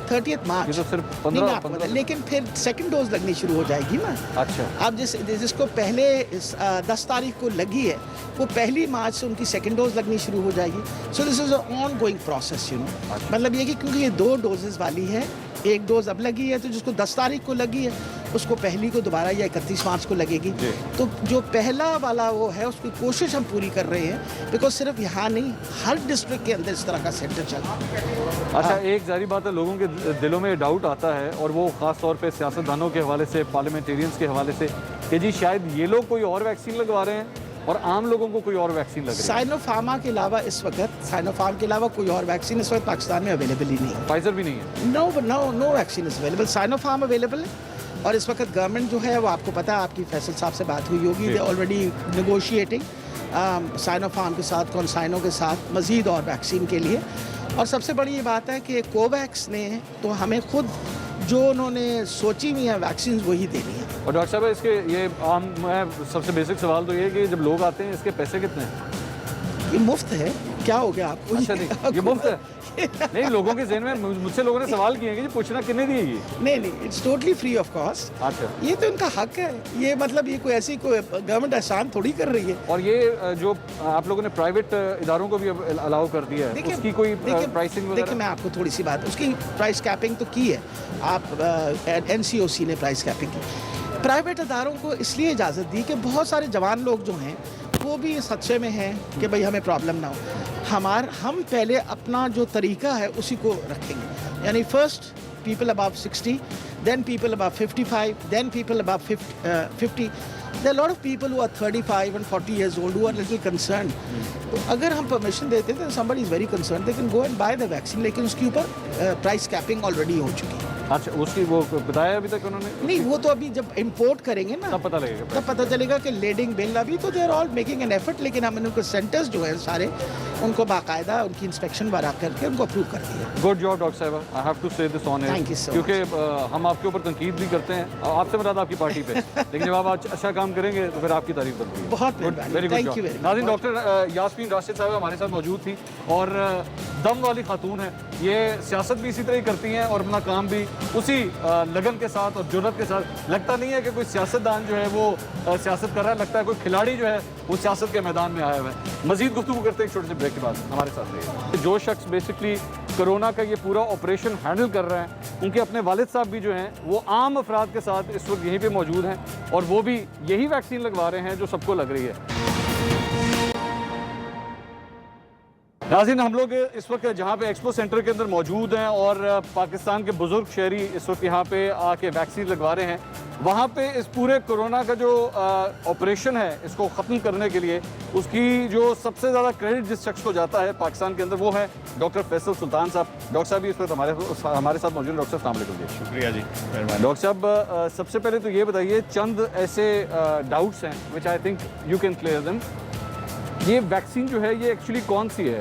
30th मार्च तो सिर्फ 15 लेकिन फिर सेकंड डोज लगनी शुरू हो जाएगी ना। अच्छा। अब जिसको पहले 10 तारीख को लगी है वो 1 मार्च से उनकी सेकंड डोज लगनी शुरू हो जाएगी। So this is a on going process, you know. मतलब ये कि क्योंकि ये 2 डोजेस वाली है, एक डोज अब लगी है तो जिसको 10 तारीख को लगी है उसको पहली को दोबारा या 31 मार्च को लगेगी। तो जो पहला वाला वो है उसकी कोशिश हम पूरी कर रहे हैं, बिकॉज सिर्फ यहाँ नहीं, हर डिस्ट्रिक्ट के अंदर इस तरह का सेंटर चल रहा है। अच्छा, एक जारी बात है, लोगों के दिलों में डाउट आता है और वो ख़ास तौर पे सियासतदानों के हवाले से, पार्लियामेंटेरियंस के हवाले से, कि जी शायद ये लोग कोई और वैक्सीन लगवा रहे हैं और आम लोगों को कोई और वैक्सीन लग रही है। साइनोफार्मा के अलावा इस वक्त, साइनोफार्म के अलावा कोई और वैक्सीन इस वक्त पाकिस्तान में अवेलेबल ही नहीं है। फाइजर भी नहीं है? No vaccine is available. Sinopharm available है और इस वक्त गवर्नमेंट जो है वो, आपको पता है, आपकी फैसल साहब से बात हुई होगी, दे ऑलरेडी नेगोशिएटिंग साइनोफार्म के साथ, कॉन्साइनो के साथ मज़ीद और वैक्सीन के लिए। और सबसे बड़ी ये बात है कि कोवैक्स ने तो हमें खुद जो उन्होंने सोची हुई है वैक्सीन वही देनी है। और डॉक्टर साहब, इसके ये आम सबसे बेसिक सवाल तो ये है कि जब लोग आते हैं इसके पैसे कितने हैं? ये मुफ्त है। क्या हो गया आपको? अच्छा, नहीं ये मुफ्त है? नहीं, लोगों के ज़हन में मुझसे लोगों ने सवाल किए हैं कि पूछना कितने दिएगी? नहीं, it's totally free of cost. अच्छा। ये तो इनका हक है। ये मतलब ये कोई ऐसी कोई गवर्नमेंट एहसान थोड़ी कर रही है। और ये जो आप लोगों ने प्राइवेट इदारों को भी अलाउ कर दिया है, उसकी कोई प्राइसिंग वगैरह? देखिए, मैं आपको थोड़ी सी बात, उसकी प्राइस कैपिंग तो की है। आप NCOC ने प्राइस कैपिंग की। प्राइवेट इदारों को इसलिए इजाज़त दी कि बहुत सारे जवान लोग जो हैं वो भी इस खदशे में हैं कि भाई हमें प्रॉब्लम ना हो। हम पहले अपना जो तरीका है उसी को रखेंगे, यानी first people above 60, then people above 55, then people above 50. There are a lot of people who are 35 and 40 years old who are little concerned. तो अगर हम परमिशन देते हैं तो somebody is very concerned, they can go and buy the vaccine, लेकिन उसके ऊपर price capping already हो चुकी है। अच्छा, उसकी वो बताया अभी तक उन्होंने? नहीं, वो तो अभी जब इंपोर्ट करेंगे ना तब पता लगेगा, तब पता चलेगा कि लेडिंग बिल अभी तो they are all making an effort, लेकिन हमने उनको सेंटर्स जो है सारे उनको बाकायदा उनकी इंस्पेक्शन वगैरह करके उनको अप्रूव कर दिया। गुड जॉब डॉक्टर साहब, आई हैव टू से this on air, Thank you so क्योंकि हम आपके ऊपर तनकीद भी करते हैं, आपसे मुराद आपकी पार्टी पे, लेकिन जब आप आज अच्छा काम करेंगे तो फिर आपकी तारीफ बनती है। बहुत very good thank you very. नाज़रीन, डॉक्टर यास्मीन राशिद साहब हमारे साथ मौजूद थी और दम वाली खातून है, ये सियासत भी इसी तरह ही करती हैं और अपना काम भी उसी लगन के साथ और जुर्रत के साथ। लगता नहीं है कि कोई सियासतदान जो है वो सियासत कर रहा है, लगता है कोई खिलाड़ी जो है वो सियासत के मैदान में आया हुआ है। मजीद गुफ्तगू करते हैं एक छोटे से ब्रेक के बाद, हमारे साथ रहिए। जो शख्स बेसिकली कोरोना का ये पूरा ऑपरेशन हैंडल कर रहे हैं, उनके अपने वालिद साहब भी जो हैं वो आम अफराद के साथ इस वक्त यहीं पे मौजूद हैं और वो भी यही वैक्सीन लगवा रहे हैं जो सबको लग रही है। नाज़रीन, हम लोग इस वक्त जहाँ पे एक्सपो सेंटर के अंदर मौजूद हैं और पाकिस्तान के बुजुर्ग शहरी इस वक्त यहाँ पे आके वैक्सीन लगवा रहे हैं, वहाँ पे इस पूरे कोरोना का जो ऑपरेशन है इसको ख़त्म करने के लिए उसकी जो सबसे ज़्यादा क्रेडिट जिस शख्स को जाता है पाकिस्तान के अंदर वो है डॉक्टर फैसल सुल्तान साहब। डॉक्टर साहब भी इस वक्त हमारे साथ मौजूद हैं। डॉक्टर साहब, अस्सलाम वालेकुम। शुक्रिया जी। डॉक्टर साहब, सबसे पहले तो ये बताइए, चंद ऐसे डाउट्स हैं which I think you can clear them. ये वैक्सीन जो है ये एक्चुअली कौन सी है?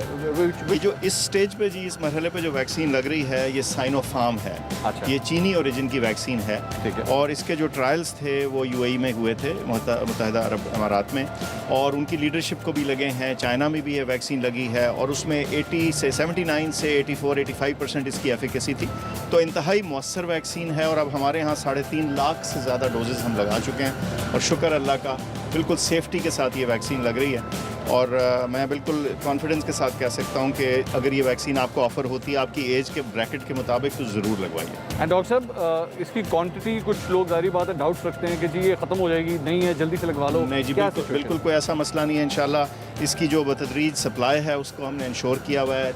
ये जो इस स्टेज पे जी इस मरहले पे जो वैक्सीन लग रही है ये साइनोफार्म है। अच्छा। ये चीनी ओरिजिन की वैक्सीन है। ठीक है। और इसके जो ट्रायल्स थे वो यूएई में हुए थे, मुत्तहिदा अरब अमारात में, और उनकी लीडरशिप को भी लगे हैं। चाइना में भी ये वैक्सीन लगी है और उसमें 79 से 84-85% इसकी एफिकेसी थी। तो इंतहाई मौसर वैक्सीन है और अब हमारे यहाँ 3.5 लाख से ज़्यादा डोजेज़ हम लगा चुके हैं और शुक्र अल्लाह का बिल्कुल सेफ्टी के साथ ये वैक्सीन लग रही है। और मैं बिल्कुल कॉन्फिडेंस के साथ कह सकता हूँ कि अगर ये वैक्सीन आपको ऑफ़र होती है आपकी एज के ब्रैकेट के मुताबिक तो ज़रूर लगवाइए। एंड डॉक्टर साहब, इसकी क्वांटिटी कुछ लोग जारी बात है डाउट्स रखते हैं कि जी ये ख़त्म हो जाएगी, नहीं है जल्दी से लगवा लो। नहीं जी, बिल्कुल कोई ऐसा मसला नहीं है। इंशाल्लाह इसकी जो बतदरीज सप्लाई है उसको हमने इंश्योर किया हुआ है।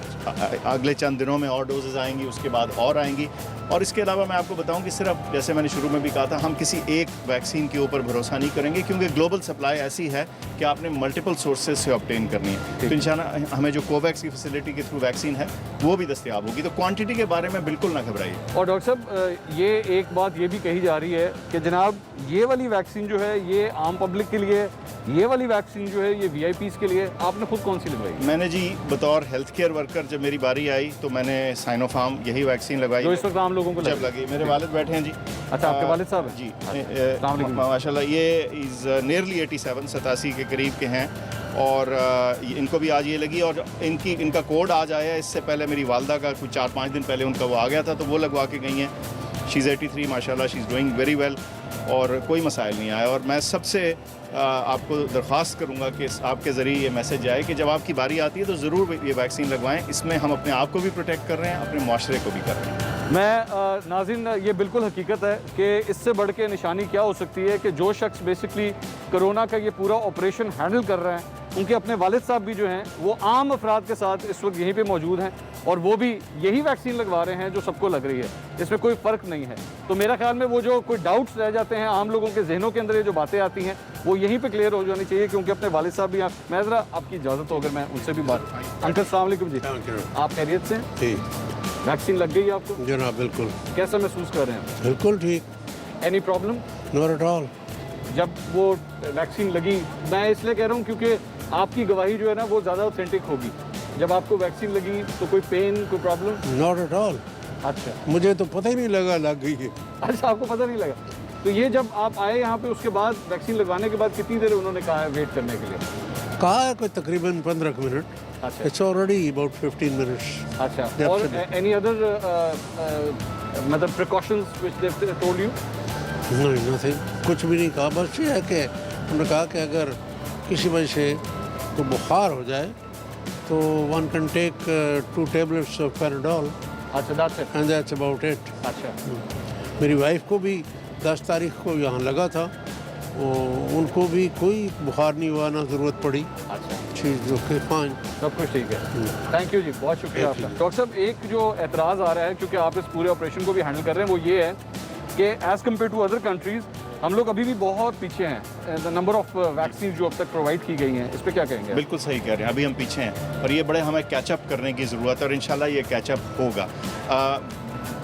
अगले चंद दिनों में और डोजेज़ आएंगी, उसके बाद और आएंगी। और इसके अलावा मैं आपको बताऊं कि सिर्फ जैसे मैंने शुरू में भी कहा था, हम किसी एक वैक्सीन के ऊपर भरोसा नहीं करेंगे क्योंकि ग्लोबल सप्लाई ऐसी है कि आपने मल्टीपल सोर्सेज से ऑब्टेन करनी है। तो इंशाल्लाह हमें जो कोवैक्स की फैसिलिटी के थ्रू वैक्सीन है वो भी दस्तयाब होगी। तो क्वांटिटी के बारे में बिल्कुल ना घबराइए। और डॉक्टर साहब, ये एक बात ये भी कही जा रही है कि जनाब ये वाली वैक्सीन जो है ये आम पब्लिक के लिए, ये वाली वैक्सीन जो है ये वीआईपीज़ के लिए, आपने खुद कौन सी लगवाई? मैंने जी बतौर हेल्थ केयर वर्कर जब मेरी बारी आई तो मैंने साइनोफार्म यही वैक्सीन लगवाई जो इस वक्त आम लोगों को जब लगी। मेरे वालिद बैठे हैं जी। अच्छा, आपके वालिद साहब जी। माशाल्लाह, ये इज़ नियरली 87 के करीब के हैं और इनको भी आज ये लगी और इनका कोड आज आया है। इससे पहले मेरी वालदा का कुछ 4-5 दिन पहले उनका वो आ गया था तो वो लगवा के गई हैं। शी इज़ 83 माशाल्लाह, she is doing very well और कोई मसाइल नहीं आया। और मैं सबसे आपको दरख्वास्त करूंगा कि आपके ज़रिए ये मैसेज आए कि जब आपकी बारी आती है तो ज़रूर ये वैक्सीन लगवाएं। इसमें हम अपने आप को भी प्रोटेक्ट कर रहे हैं, अपने माशरे को भी कर रहे हैं। मैं नाज़रीन, ये बिल्कुल हकीकत है कि इससे बढ़ के निशानी क्या हो सकती है कि जो शख्स बेसिकली कोरोना का ये पूरा ऑपरेशन हैंडल कर रहे हैं उनके अपने वालिद साहब भी जो हैं वो आम अफराद के साथ इस वक्त यहीं पे मौजूद हैं और वो भी यही वैक्सीन लगवा रहे हैं जो सबको लग रही है। इसमें कोई फ़र्क नहीं है। तो मेरा ख्याल में वो जो कोई डाउट्स रह जाते हैं आम लोगों के जहनों के अंदर, ये जो बातें आती हैं वो यहीं पे क्लियर हो जानी चाहिए क्योंकि अपने वालिद साहब भी मैं ज़रा आपकी इजाज़त हो अगर मैं उनसे भी बात। अंकल अस्सलाम वालेकुम जी, आप खैरियत से? जी। वैक्सीन लग गई आपको? जनाब बिल्कुल। कैसा महसूस कर रहे हैं? बिल्कुल ठीक। Any problem? Not at all. जब वो वैक्सीन लगी, मैं इसलिए कह रहा हूँ क्योंकि आपकी गवाही जो है ना वो ज़्यादा ऑथेंटिक होगी। जब आपको वैक्सीन लगी तो कोई पेन, कोई प्रॉब्लम? Not at all. अच्छा, मुझे तो पता ही नहीं लगा लग गई है। अच्छा, आपको पता नहीं लगा? तो ये जब आप आए यहाँ पे उसके बाद वैक्सीन लगवाने के बाद कितनी देर उन्होंने कहा है वेट करने के लिए? कहा है कोई तकरीबन 15 मिनट। अच्छा, इट्स ऑलरेडी अबाउट 15 मिनट्स। अच्छा, और एनी अदर मतलब precautions which they have told you? नहीं, नथिंग, कुछ भी नहीं कहा। बस ये है कि उन्होंने कहा कि अगर किसी वजह से तो बुखार हो जाए तो one can take 2 tablets of Paradol. अच्छा, that's it and that's about it. अच्छा, मेरी वाइफ को भी 10 तारीख को यहाँ लगा था, उनको भी कोई बुखार नहीं हुआ, ना ज़रूरत पड़ी। अच्छा, she's okay, fine. सब कुछ ठीक है। थैंक यू जी, बहुत शुक्रिया आपका। डॉक्टर साहब, एक जो एतराज़ आ रहा है क्योंकि आप इस पूरे ऑपरेशन को भी हैंडल कर रहे हैं, वो ये है कि as compare to other countries हम लोग अभी भी बहुत पीछे हैं। द नंबर ऑफ वैक्सीन जो अब तक प्रोवाइड की गई हैं, इस पर क्या कहेंगे? बिल्कुल सही कह रहे हैं, अभी हम पीछे हैं और ये बड़े हमें कैचअप करने की ज़रूरत है और इंशाल्लाह ये कैचअप होगा।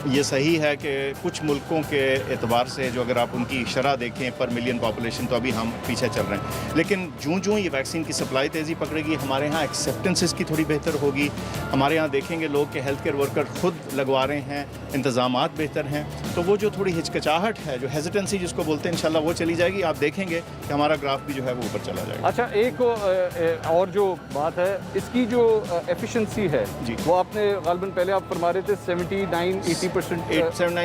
ये सही है कि कुछ मुल्कों के एतबार से जो अगर आप उनकी शरह देखें पर मिलियन पॉपुलेशन, तो अभी हम पीछे चल रहे हैं। लेकिन जूँ ये वैक्सीन की सप्लाई तेज़ी पकड़ेगी, हमारे यहाँ एक्सेप्टेंसेस की थोड़ी बेहतर होगी। हमारे यहाँ देखेंगे लोग कि हेल्थ केयर वर्कर खुद लगवा रहे हैं, इंतज़ामात बेहतर हैं, तो वो जो थोड़ी हिचकिचाहट है, जो हेजिटेंसी जिसको बोलते हैं, इंशाल्लाह वो चली जाएगी। आप देखेंगे कि हमारा ग्राफ भी जो है वो ऊपर चला जाएगा। अच्छा, एक और जो बात है, इसकी जो एफिशिएंसी है जी, वो आपने गालिबन पहले आप फरमा रहे थे 79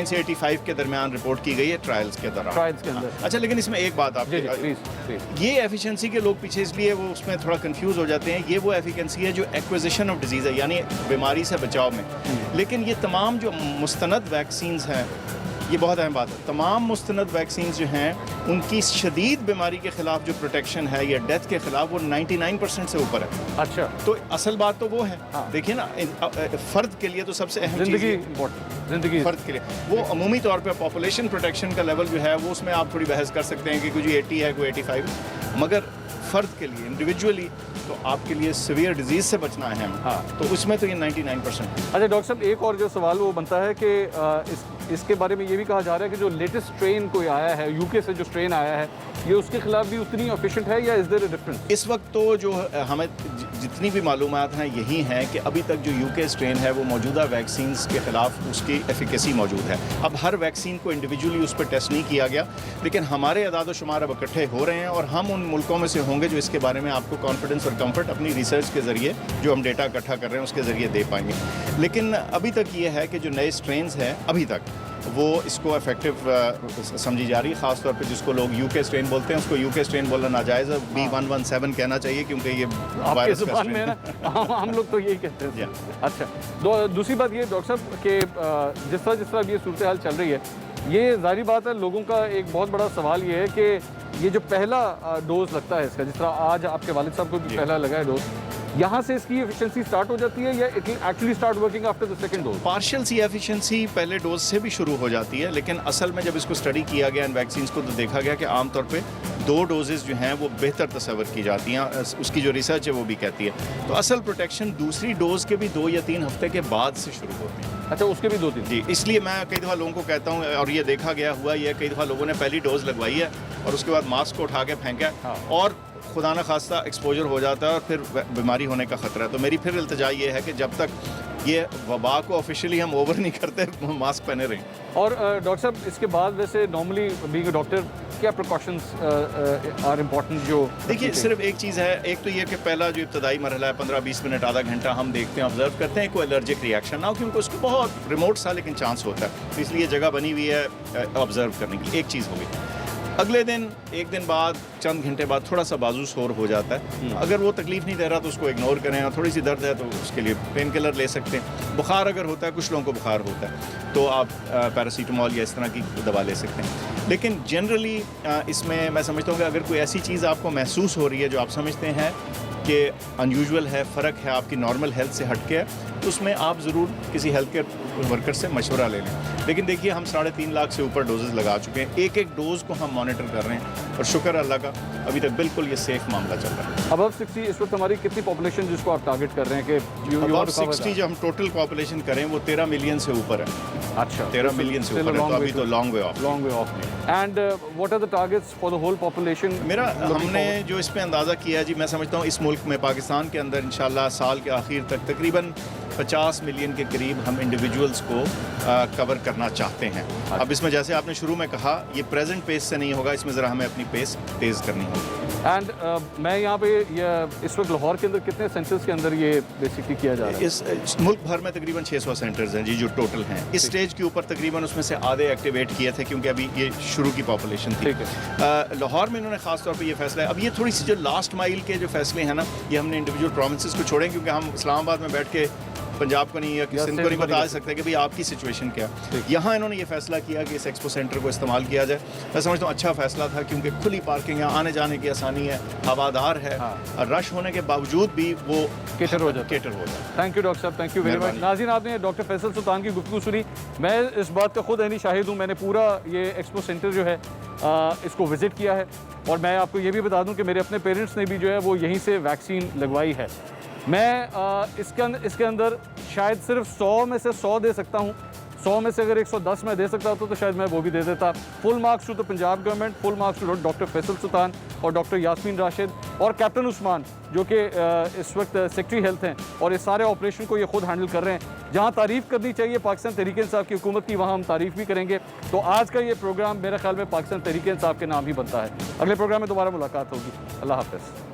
से 85 के दरमियान रिपोर्ट की गई है ट्रायल्स के दौरान। ट्रायल्स के अंदर। अच्छा, लेकिन इसमें एक बात आप ये एफिशिएंसी के लोग पीछे इसलिए वो उसमें थोड़ा कंफ्यूज हो जाते हैं। ये वो एफिशिएंसी है जो एक्विजिशन ऑफ डिजीज़ है, यानी बीमारी से बचाव में। लेकिन ये तमाम जो मुस्तनद वैक्सीन्स हैं, ये बहुत अहम बात है, तमाम मुस्तनद वैक्सीन जो हैं उनकी शदीद बीमारी के ख़िलाफ़ जो प्रोटेक्शन है या डेथ के ख़िलाफ़ वो 99% से ऊपर है। अच्छा, तो असल बात तो वो है। देखिए ना, फ़र्द के लिए तो सबसे अहम ज़िंदगी फ़र्द के लिए वो अमूमी तौर पे पॉपुलेशन प्रोटेक्शन का लेवल जो है वो उसमें आप थोड़ी बहस कर सकते हैं कि कोई 80 है, कोई 85, मगर फ़र्द के लिए इंडिविजुअली तो आपके लिए सीवियर डिजीज़ से बचना अहम है। तो उसमें तो ये 99%। अच्छा डॉक्टर साहब, एक और जो सवाल वो बनता है कि इसके बारे में ये भी कहा जा रहा है कि जो लेटेस्ट स्ट्रेन कोई आया है, यूके से जो स्ट्रेन आया है, ये उसके खिलाफ भी उतनी एफिशिएंट है या इज देयर अ डिफरेंस? इस वक्त तो जो हमें जितनी भी मालूमात हैं यही हैं कि अभी तक जो यूके स्ट्रेन है वो मौजूदा वैक्सीन्स के ख़िलाफ़ उसकी एफिकेसी मौजूद है। अब हर वैक्सीन को इंडिविजुअली उस पर टेस्ट नहीं किया गया, लेकिन हमारे अदाद शुमार अब इकट्ठे हो रहे हैं और हम उन मुल्कों में से होंगे जो इसके बारे में आपको कॉन्फिडेंस और कंफर्ट अपनी रिसर्च के ज़रिए जो हम डेटा इकट्ठा कर रहे हैं उसके ज़रिए दे पाएंगे। लेकिन अभी तक ये है कि जो नए स्ट्रेन्स हैं अभी तक वो इसको इफेक्टिव समझी जा रही है। ख़ास तौर पे जिसको लोग यूके स्ट्रेन बोलते हैं उसको यूके स्ट्रेन बोलना नाजायज़ है, B117 कहना चाहिए क्योंकि ये वायरस का स्ट्रेन है। हम लोग तो यही कहते हैं। अच्छा, दूसरी बात ये डॉक्टर साहब कि जिस तरह ये सूरत हाल चल रही है, ये ज़ाहिर बात है लोगों का एक बहुत बड़ा सवाल ये है कि ये जो पहला डोज लगता है इसका, जिस तरह आज आपके वालिद साहब को भी पहला लगा है डोज, यहाँ से इसकी एफिशिएंसी स्टार्ट हो जाती है या it will actually start working after the second dose? Partial सी एफिशिएंसी पहले डोज से भी शुरू हो जाती है, लेकिन असल में जब इसको स्टडी किया गया इन वैक्सीन्स को तो देखा गया कि आमतौर पे 2 डोजेज़ जो हैं वो बेहतर तस्वर की जाती हैं। उसकी जो रिसर्च है वो भी कहती है। तो असल प्रोटेक्शन दूसरी डोज के भी 2 या 3 हफ्ते के बाद से शुरू होती है। अच्छा, उसके भी 2-3? जी, इसलिए मैं कई दफ़ा लोगों को कहता हूँ और ये देखा गया हुआ ये कई दफ़ा लोगों ने पहली डोज लगवाई है और उसके बाद मास्क को उठा के फेंका और खुदा न खास्ता एक्सपोजर हो जाता है और फिर बीमारी होने का ख़तरा है। तो मेरी फिर इल्तिजा ये है कि जब तक ये वबा को ऑफिशियली हम ओवर नहीं करते मास्क पहने रहें। और डॉक्टर साहब, इसके बाद वैसे नॉर्मली बीइंग अ डॉक्टर क्या प्रिकॉशंस आर इम्पोर्टेंट? जो देखिए, सिर्फ एक चीज़ है, एक तो ये कि पहला जो इब्तदाई मरहला है 15-20 मिनट आधा घंटा हम देखते हैं, ऑब्जर्व करते हैं कोई एलर्जिक रिएक्शन ना हो, क्योंकि उसको बहुत रिमोट सा लेकिन चांस होता है, तो इसलिए जगह बनी हुई है ऑब्जर्व करने की। एक चीज़ होगी, अगले दिन एक दिन बाद चंद घंटे बाद थोड़ा सा बाजू शोर हो जाता है, अगर वो तकलीफ़ नहीं दे रहा तो उसको इग्नोर करें, और थोड़ी सी दर्द है तो उसके लिए पेन किलर ले सकते हैं। बुखार अगर होता है, कुछ लोगों को बुखार होता है तो आप पैरासीटामॉल या इस तरह की दवा ले सकते हैं। लेकिन जनरली इसमें मैं समझता हूँ कि अगर कोई ऐसी चीज़ आपको महसूस हो रही है जो आप समझते हैं कि अनयूजुअल है, फ़र्क है, आपकी नॉर्मल हेल्थ से हट के है, तो उसमें आप ज़रूर किसी हेल्थ केयर वर्कर से मशवरा ले लें। लेकिन देखिए, हम 3.5 लाख से ऊपर डोजेज़ लगा चुके हैं, एक डोज़ को हम मॉनिटर कर रहे हैं और शुक्र अल्लाह का अभी तक बिल्कुल ये सेफ मामला चल रहा है। अबव 60 इस वक्त हमारी कितनी पॉपुलेशन जिसको आप टारगेट कर रहे हैं कि अबव 60 जो हम टोटल पॉपुलेशन करें वो 13 मिलियन से ऊपर है। अच्छा, 13 मिलियन से ऊपर है, तो अभी तो long way of. And what are the targets for the whole population? हमने जो इस पे अंदाज़ा किया जी, मैं समझता हूँ इस मुल्क में पाकिस्तान के अंदर इंशाल्लाह साल के आखिर तक तकरीबन 50 मिलियन के करीब हम इंडिविजुअल्स को कवर करना चाहते हैं। अब इसमें जैसे आपने शुरू में कहा, ये प्रेजेंट पेस से नहीं होगा, इसमें ज़रा हमें अपनी पेस तेज़ करनी होगी। एंड मैं यहाँ पे इस वक्त लाहौर के अंदर कितने सेंटर्स के अंदर ये बेसिकली किया जा रहा है? इस मुल्क भर में तकरीबन 600 सेंटर्स हैं जी जो टोटल हैं। इस स्टेज के ऊपर तकरीबन उसमें से आधे एक्टिवेट किए थे क्योंकि अभी ये शुरू की पॉपुलेशन थी। लाहौर में इन्होंने खास तौर पे ये फैसला है, अब ये थोड़ी सी जो लास्ट माइल के जो फैसले हैं ना, ये हमने इंडिविजुअल प्रोविंसेस को छोड़े क्योंकि हम इस्लामाबाद में बैठ के पंजाब को नहीं या या सिंध को नहीं सिंध को बता नहीं सकते कि भाई आपकी सिचुएशन क्या। यहाँ इन्होंने ये फैसला किया कि इस एक्सपो सेंटर को इस्तेमाल किया जाए। मैं समझता हूँ अच्छा फैसला था, क्योंकि खुली पार्किंग है, आने जाने की आसानी है, हवादार है, और रश होने के बावजूद भी वो केटर हो जाता है। थैंक यू डॉक्टर साहब, थैंक यू वेरी मच। नाज़रीन, आपने डॉक्टर फैसल सुल्तान की गुफ्तगू सुनी। मैं इस बात का खुद ऐनी शाहिद हूँ, मैंने पूरा ये एक्सपो सेंटर जो है इसको विज़िट किया है, और मैं आपको ये भी बता दूं कि मेरे अपने पेरेंट्स ने भी जो है वो यहीं से वैक्सीन लगवाई है। मैं इसके अंदर शायद सिर्फ 100 में से 100 दे सकता हूं। 100 में से अगर 110 मैं दे सकता तो शायद मैं वो भी दे देता। Full marks to the Punjab government, full marks to doctor Faisal Sultan और डॉक्टर यास्मीन राशिद और कैप्टन उस्मान, जो कि इस वक्त सेक्रेटरी हेल्थ हैं और इस सारे ऑपरेशन को ये खुद हैंडल कर रहे हैं। जहाँ तारीफ़ करनी चाहिए पाकिस्तान तहरीक इंसाफ की हुकूमत की, वहाँ हम तारीफ़ भी करेंगे। तो आज का ये प्रोग्राम मेरे ख्याल में पाकिस्तान तहरीक इंसाफ के नाम ही बनता है। अगले प्रोग्राम में दोबारा मुलाकात होगी। अल्लाह हाफ़िज़।